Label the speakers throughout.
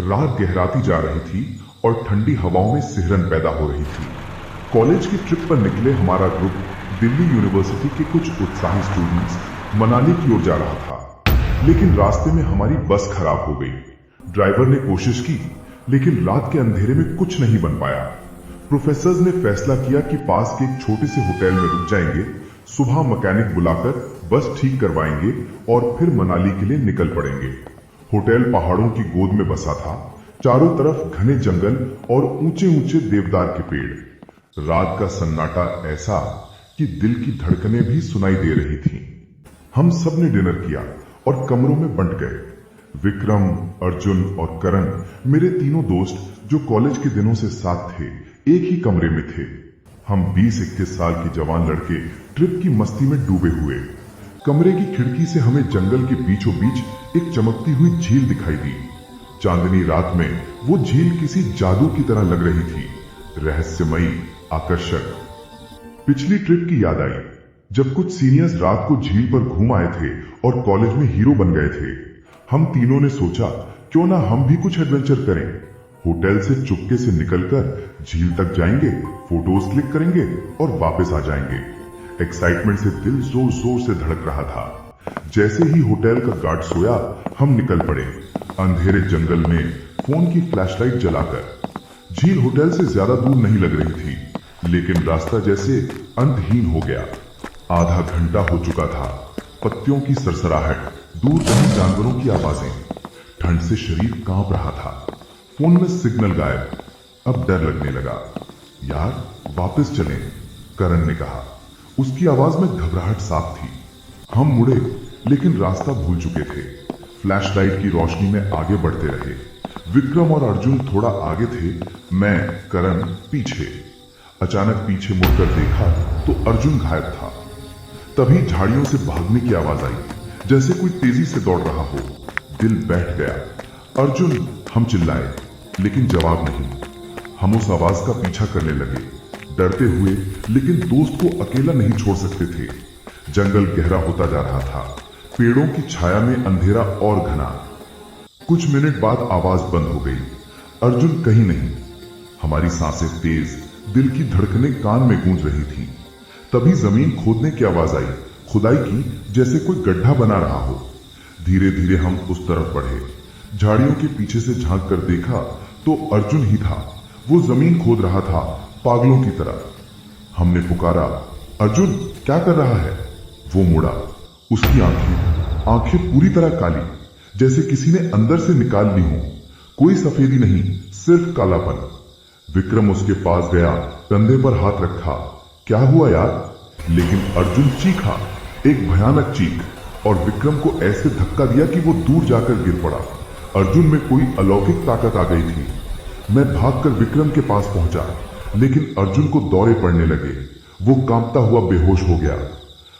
Speaker 1: रात गहराती जा रही थी और ठंडी हवाओं में सिहरन पैदा हो रही थी। कॉलेज की ट्रिप पर निकले हमारा ग्रुप दिल्ली यूनिवर्सिटी के कुछ उत्साही स्टूडेंट्स मनाली की ओर जा रहा था, लेकिन रास्ते में हमारी बस खराब हो गई। ड्राइवर ने कोशिश की, लेकिन रात के अंधेरे में कुछ नहीं बन पाया। प्रोफेसर्स ने फैसला किया कि पास के एक छोटे से होटल में रुक जाएंगे, सुबह मैकेनिक बुलाकर बस ठीक करवाएंगे और फिर मनाली के लिए निकल पड़ेंगे। होटल पहाड़ों की गोद में बसा था, चारों तरफ घने जंगल और ऊंचे ऊंचे देवदार के पेड़। रात का सन्नाटा ऐसा कि दिल की धड़कनें भी सुनाई दे रही थीं। हम सब ने डिनर किया और कमरों में बंट गए। विक्रम, अर्जुन और करण, मेरे तीनों दोस्त जो कॉलेज के दिनों से साथ थे, एक ही कमरे में थे। हम 20-21 साल के जवान लड़के ट्रिप की मस्ती में डूबे हुए। कमरे की खिड़की से हमें जंगल के बीचों बीच एक चमकती हुई झील दिखाई दी। चांदनी रात में वो झील किसी जादू की तरह लग रही थी, रहस्यमयी, आकर्षक। पिछली ट्रिप की याद आई, जब कुछ सीनियर्स रात को झील पर घूम आए थे और कॉलेज में हीरो बन गए थे। हम तीनों ने सोचा, क्यों ना हम भी कुछ एडवेंचर करें। होटल से चुपके से निकलकर झील तक जाएंगे, फोटोज क्लिक करेंगे और वापस आ जाएंगे। एक्साइटमेंट से दिल जोर जोर से धड़क रहा था। जैसे ही होटल का गार्ड सोया, हम निकल पड़े, अंधेरे जंगल में फोन की फ्लैशलाइट जलाकर। झील होटल से ज्यादा दूर नहीं लग रही थी, लेकिन रास्ता जैसे अंतहीन हो गया। आधा घंटा हो चुका था। पत्तियों की सरसराहट, दूर कहीं जानवरों की आवाजें। ठंड से शरीर कांप रहा था। फोन में सिग्नल गायब। अब डर लगने लगा। यार, वापस चलें, करण ने कहा। उसकी आवाज में घबराहट साफ थी। हम मुड़े, लेकिन रास्ता भूल चुके थे। फ्लैशलाइट की रोशनी में आगे बढ़ते रहे। विक्रम और अर्जुन थोड़ा आगे थे, मैं, करण पीछे। अचानक पीछे मुड़कर देखा तो अर्जुन गायब था। तभी झाड़ियों से भागने की आवाज आई, जैसे कोई तेजी से दौड़ रहा हो। दिल बैठ गया। अर्जुन, हम चिल्लाए, लेकिन जवाब नहीं। हम उस आवाज का पीछा करने लगे, डरते हुए, लेकिन दोस्त को अकेला नहीं छोड़ सकते थे। जंगल गहरा होता जा रहा था, पेड़ों की छाया में अंधेरा और घना। कुछ मिनट बाद आवाज बंद हो गई। अर्जुन कहीं नहीं। हमारी सांसें तेज, दिल की धड़कनें कान में गूंज रही थी। तभी जमीन खोदने की आवाज आई, खुदाई की, जैसे कोई गड्ढा बना रहा हो। धीरे धीरे हम उस तरफ बढ़े। झाड़ियों के पीछे से झांक कर देखा तो अर्जुन ही था। वो जमीन खोद रहा था, पागलों की तरह। हमने पुकारा, अर्जुन क्या कर रहा है? वो मुड़ा। उसकी आंखें पूरी तरह काली, जैसे किसी ने अंदर से निकाल ली हो। कोई सफेदी नहीं, सिर्फ कालापन। विक्रम उसके पास गया, कंधे पर हाथ रखा। क्या हुआ यार? लेकिन अर्जुन चीखा, एक भयानक चीख, और विक्रम को ऐसे धक्का दिया कि वो दूर जाकर गिर पड़ा। अर्जुन में कोई अलौकिक ताकत आ गई थी। मैं भागकर विक्रम के पास पहुंचा, लेकिन अर्जुन को दौरे पड़ने लगे। वो कांपता हुआ बेहोश हो गया।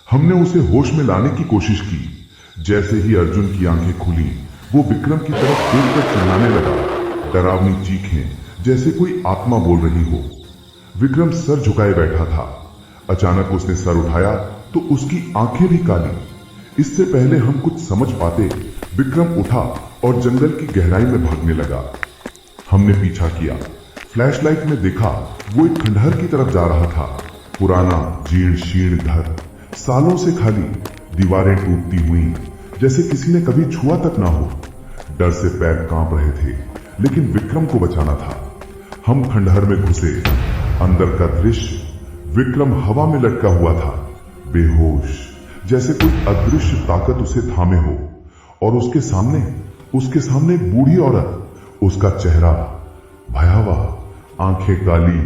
Speaker 1: हमने उसे होश में लाने की कोशिश की। जैसे ही अर्जुन की आंखें खुली, वो विक्रम की तरफ देखकर चिल्लाने लगा, डरावनी चीखें, जैसे कोई आत्मा बोल रही हो। विक्रम सर झुकाए बैठा था। अचानक उसने सर उठाया तो उसकी आंखें भी काली। इससे पहले हम कुछ समझ पाते, विक्रम उठा और जंगल की गहराई में भागने लगा। हमने पीछा किया। फ्लैशलाइट में देखा वो एक खंडहर की तरफ जा रहा था। पुराना जीर्ण शीर्ण घर, सालों से खाली, दीवारें टूटती हुई, जैसे किसी ने कभी छुआ तक ना हो। डर से पैर कांप रहे थे, लेकिन विक्रम को बचाना था। हम खंडहर में घुसे। अंदर का दृश्य, विक्रम हवा में लटका हुआ था, बेहोश, जैसे कोई अदृश्य ताकत उसे थामे हो। और उसके सामने एक बूढ़ी औरत। उसका चेहरा भयावह, आंखें काली,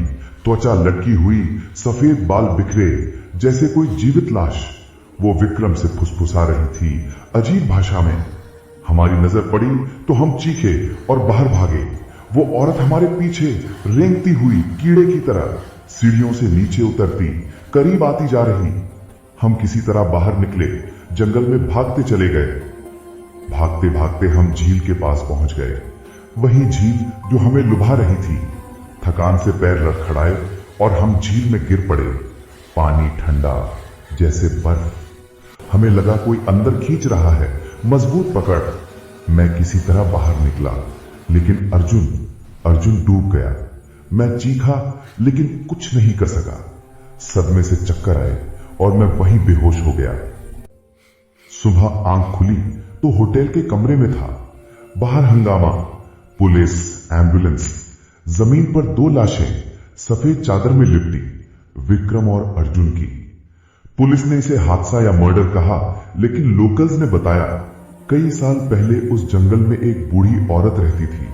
Speaker 1: त्वचा लटकी हुई, सफेद बाल बिखरे, जैसे कोई जीवित लाश। वो विक्रम से फुसफुसा रही थी, अजीब भाषा में। हमारी नजर पड़ी तो हम चीखे और बाहर भागे। वो औरत हमारे पीछे रेंगती हुई कीड़े की तरह सीढ़ियों से नीचे उतरती, करीब आती जा रही। हम किसी तरह बाहर निकले, जंगल में भागते चले गए। भागते भागते हम झील के पास पहुंच गए। वही झील जो हमें लुभा रही थी। थकान से पैर लड़खड़ाए और हम झील में गिर पड़े। पानी ठंडा, जैसे बर्फ। हमें लगा कोई अंदर खींच रहा है, मजबूत पकड़। मैं किसी तरह बाहर निकला, लेकिन अर्जुन डूब गया। मैं चीखा लेकिन कुछ नहीं कर सका। सदमे से चक्कर आए और मैं वहीं बेहोश हो गया। सुबह आंख खुली तो होटल के कमरे में था। बाहर हंगामा, पुलिस, एम्बुलेंस। जमीन पर 2 लाशें सफेद चादर में लिपटी, विक्रम और अर्जुन की। पुलिस ने इसे हादसा या मर्डर कहा, लेकिन लोकल्स ने बताया कई साल पहले उस जंगल में एक बूढ़ी औरत रहती थी,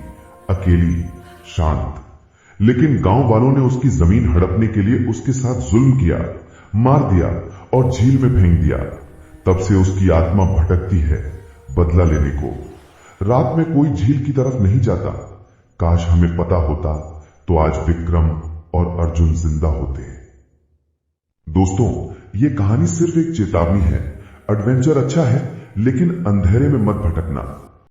Speaker 1: अकेली, शांत। लेकिन गांव वालों ने उसकी जमीन हड़पने के लिए उसके साथ जुल्म किया, मार दिया और झील में फेंक दिया। तब से उसकी आत्मा भटकती है बदला लेने को। रात में कोई झील की तरफ नहीं जाता। काश हमें पता होता तो आज विक्रम और अर्जुन जिंदा होते। दोस्तों, ये कहानी सिर्फ एक चेतावनी है। एडवेंचर अच्छा है, लेकिन अंधेरे में मत भटकना।